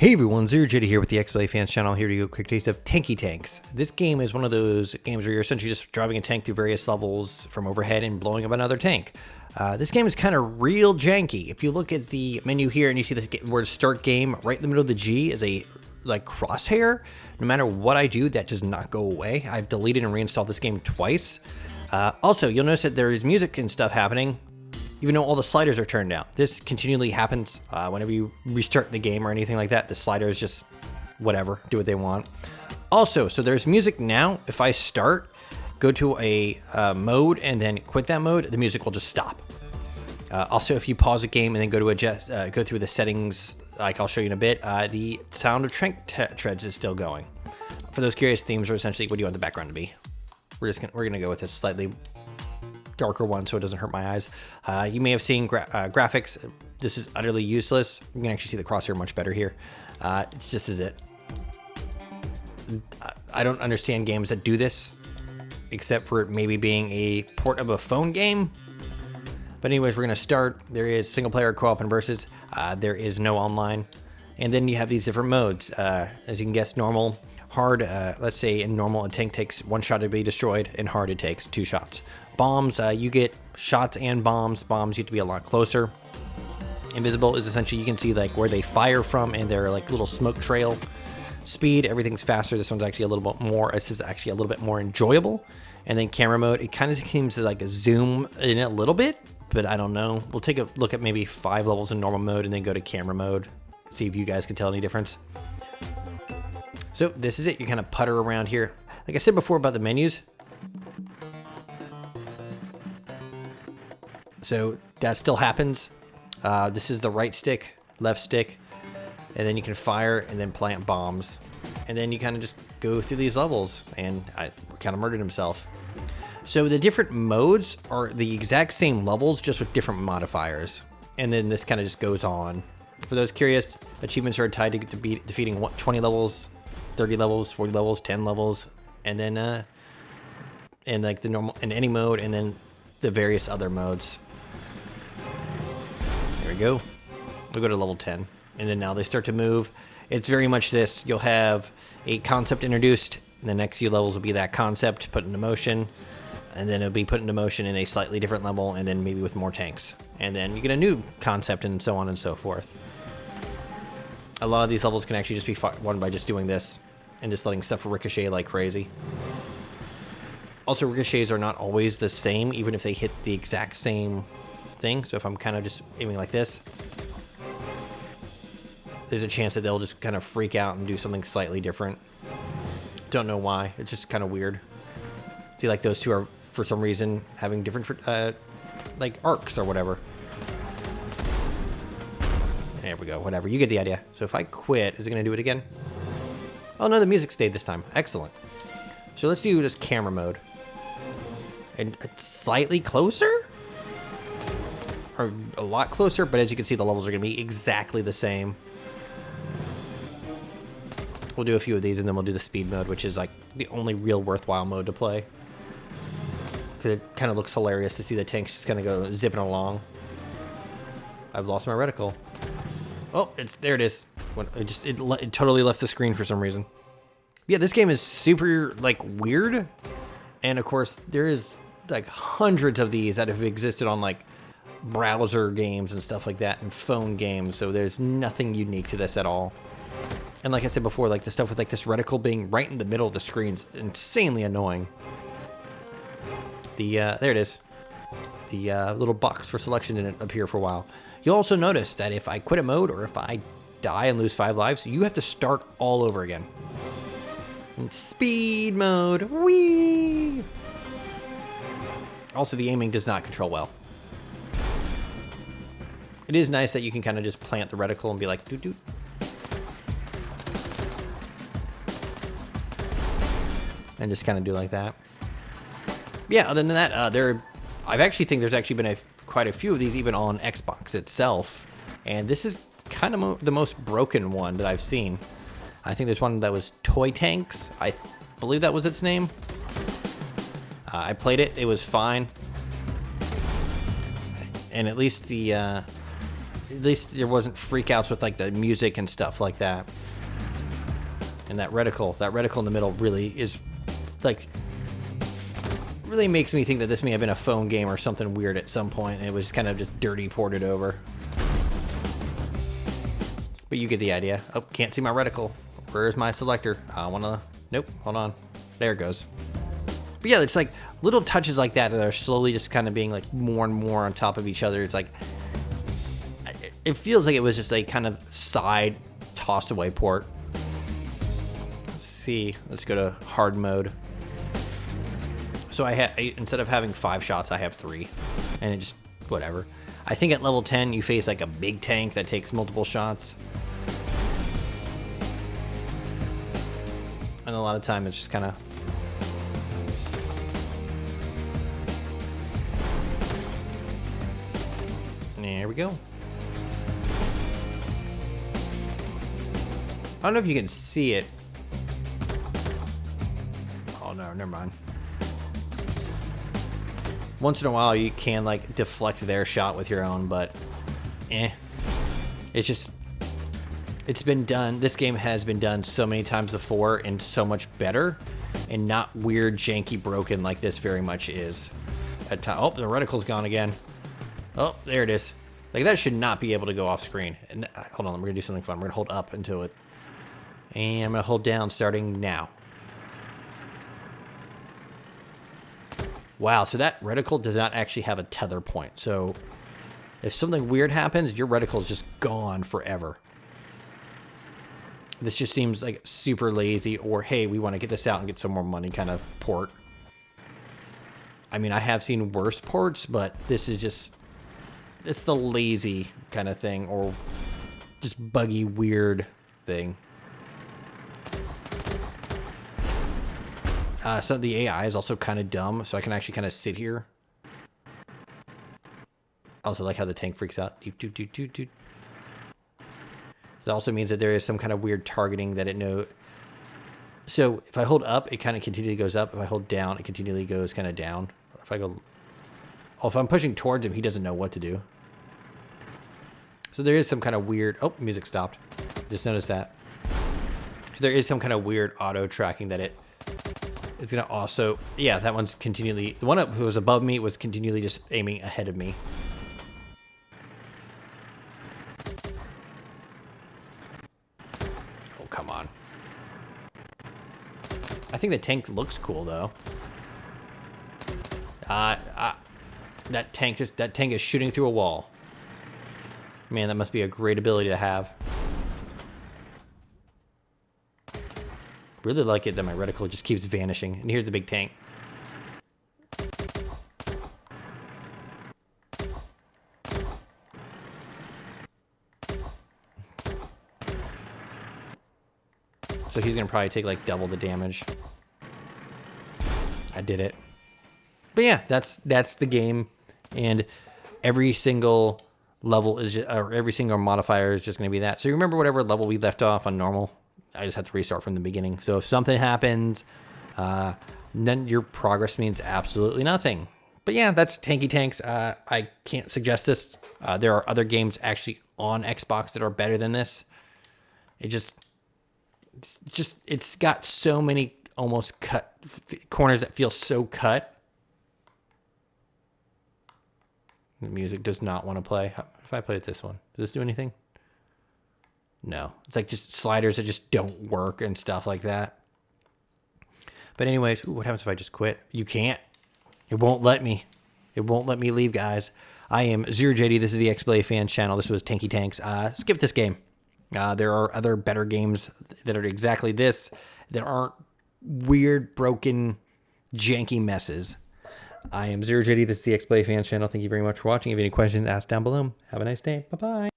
Hey everyone, Zero Jitty here with the XBLA Fans channel, here to do a quick taste of Tanky Tanks. This game is one of those games where you're essentially just driving a tank through various levels from overhead and blowing up another tank. This game is kind of real janky. If you look at the menu here and you see the word start game, right in the middle of the G is a crosshair. No matter what I do, that does not go away. I've deleted and reinstalled this game twice. Also, you'll notice that there is music and stuff happening, even though all the sliders are turned down. This continually happens whenever you restart the game or anything like that. The sliders just, whatever, do what they want. Also, so there's music now. If I start, go to a mode and then quit that mode, the music will just stop. Also, if you pause a game and then go to go through the settings, like I'll show you in a bit, the sound of tank treads is still going. For those curious, themes are essentially what do you want the background to be. We're gonna go with a slightly darker one so it doesn't hurt my eyes. You may have seen graphics. This is utterly useless. You can actually see the crosshair much better here. It's just as it. I don't understand games that do this, except for it maybe being a port of a phone game. But anyways, we're gonna start. There is single player, co-op, and versus. There is no online. And then you have these different modes. As you can guess, normal, hard, let's say in normal, a tank takes 1 shot to be destroyed. In hard, it takes 2 shots. Bombs, you get shots and bombs. Bombs you have to be a lot closer. Invisible is essentially you can see like where they fire from and their like little smoke trail. Speed, everything's faster. This one's actually a little bit more, this is actually a little bit more enjoyable. And then camera mode, it kind of seems to like zoom in a little bit, but I don't know. We'll take a look at maybe 5 levels in normal mode and then go to camera mode. See if you guys can tell any difference. So this is it. You kind of putter around here. Like I said before about the menus. So that still happens. This is the right stick, left stick, and then you can fire and then plant bombs. And then you kind of just go through these levels, and I kind of murdered himself. So the different modes are the exact same levels, just with different modifiers. And then this kind of just goes on. For those curious, achievements are tied to defeating 20 levels, 30 levels, 40 levels, 10 levels, and then and like the normal in any mode, and then the various other modes. There we go. We'll go to level 10, and then now they start to move. It's very much this. You'll have a concept introduced. The next few levels will be that concept put into motion, and then it'll be put into motion in a slightly different level, and then maybe with more tanks. And then you get a new concept, and so on and so forth. A lot of these levels can actually just be won by just doing this and just letting stuff ricochet like crazy. Also, ricochets are not always the same, even if they hit the exact same thing. So if I'm kind of just aiming like this, there's a chance that they'll just kind of freak out and do something slightly different. Don't know why. It's just kind of weird. See, like those two are, for some reason, having different, like, arcs or whatever. There we go, whatever. You get the idea. So if I quit, is it going to do it again? Oh, no, the music stayed this time. Excellent. So let's do this camera mode. And it's slightly closer? Or a lot closer, but as you can see, the levels are going to be exactly the same. We'll do a few of these, and then we'll do the speed mode, which is like the only real worthwhile mode to play. Because it kind of looks hilarious to see the tanks just kind of go zipping along. I've lost my reticle. Oh, there it is. It totally left the screen for some reason. Yeah, this game is super like weird, and of course there is like hundreds of these that have existed on like browser games and stuff like that, and phone games. So there's nothing unique to this at all. And like I said before, like the stuff with like this reticle being right in the middle of the screen's insanely annoying. There it is. The little box for selection didn't appear for a while. You'll also notice that if I quit a mode or if I die and lose 5 lives, you have to start all over again. And speed mode, whee! Also, the aiming does not control well. It is nice that you can kind of just plant the reticle and be like, doot doot. And just kind of do like that. Yeah, other than that, I actually think there's actually been quite a few of these even on Xbox itself. And this is kind of the most broken one that I've seen. I think there's one that was Toy Tanks. I believe that was its name. I played it. It was fine. And at least the at least there wasn't freakouts with like the music and stuff like that. And that reticle in the middle really is like, really makes me think that this may have been a phone game or something weird at some point, and it was kind of just dirty ported over. But you get the idea. Oh, can't see my reticle. Where's my selector? I wanna, nope, hold on. There it goes. But yeah, it's like little touches like that that are slowly just kind of being like more and more on top of each other. It's like, it feels like it was just a kind of side tossed away port. Let's see, let's go to hard mode. So instead of having 5 shots, I have 3, and it just, whatever. I think at level 10, you face like a big tank that takes multiple shots. And a lot of time it's just kind of, there we go. I don't know if you can see it. Oh no, never mind. Once in a while you can like deflect their shot with your own, but it's just, it's been done. This game has been done so many times before and so much better, and not weird, janky, broken like this very much is. Oh, the reticle's gone again. Oh, there it is. Like that should not be able to go off screen. And hold on, we're gonna do something fun. We're gonna hold up into it, and I'm gonna hold down starting now. Wow, so that reticle does not actually have a tether point. So if something weird happens, your reticle is just gone forever. This just seems like super lazy, or hey, we want to get this out and get some more money kind of port. I mean, I have seen worse ports, but this is just, it's the lazy kind of thing, or just buggy, weird thing. So the AI is also kind of dumb, so I can actually kind of sit here. I also like how the tank freaks out. That also means that there is some kind of weird targeting that it knows. So if I hold up, it kind of continually goes up. If I hold down, it continually goes kind of down. If I go, oh, if I'm pushing towards him, he doesn't know what to do. So there is some kind of weird, oh, music stopped. Just noticed that. So there is some kind of weird auto tracking that it's gonna also, yeah, that one's continually, the one who was above me was continually just aiming ahead of me. Oh, come on. I think the tank looks cool though. That tank is shooting through a wall. Man, that must be a great ability to have. Really like it that my reticle just keeps vanishing. And here's the big tank. So he's gonna probably take like double the damage. I did it. But yeah, that's the game, and every single level is just, or every single modifier is just gonna be that. So you remember whatever level we left off on normal. I just have to restart from the beginning. So if something happens, then your progress means absolutely nothing. But yeah, that's Tanky Tanks. I can't suggest this. There are other games actually on Xbox that are better than this. It's got so many almost cut corners that feel so cut. The music does not want to play. If I play it this one, does this do anything? No, it's like just sliders that just don't work and stuff like that. But anyways, what happens if I just quit? You can't. It won't let me. It won't let me leave, guys. I am ZeroJD. This is the XBLA fan channel. This was Tanky Tanks. Skip this game. There are other better games that are exactly this, that aren't weird, broken, janky messes. I am ZeroJD. This is the XBLA fan channel. Thank you very much for watching. If you have any questions, ask down below. Have a nice day. Bye-bye.